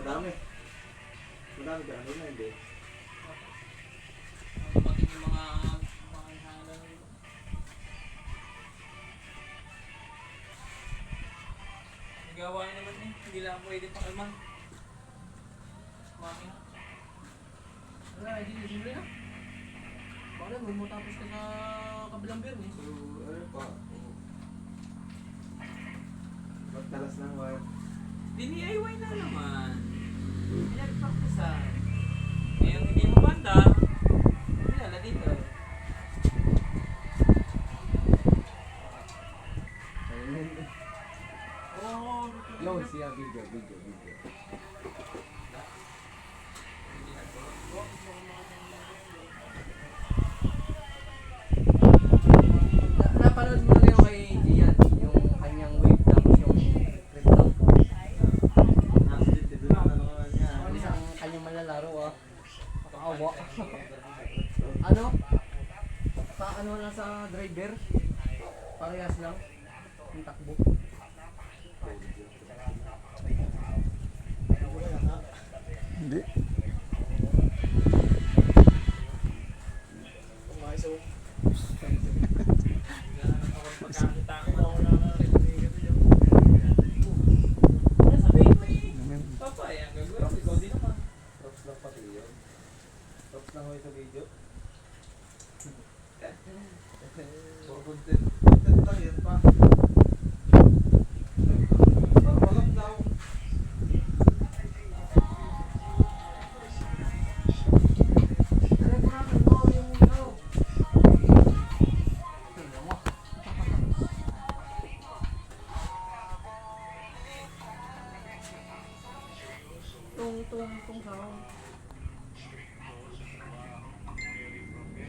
Madami. Madami ka. Ano na hindi? Dumating yung mga halang. Nagawa niya naman eh. Hindi lang pwede pang alman. Kumain na. Wala, hindi simple na. Bakit mo tapos ka sa kabilang beer eh? So, ano pa? Magtalas ng wire. DIY na naman. Pinag-practicean. Ngayon hindi mo banda. Kilala dito. Oo. Yo, siya video. Napanood mo na yung kay Gian, yung kanyang wave tapos yung trip lang po. Isang kanyang malalaro ah. Nakaawa. Ano? Sa ano lang sa driver? Parehas lang. Yung takbo. Hindi. Pagkakita ko nasabihin mo eh. Papay, ang gagawin. Ikaw din naman. Props lang pati yun. Props lang ako sa video. For content. Content lang yan pa. Walang daw. Ano pa mo yung ikaw? Tingnan mo. Tung sound.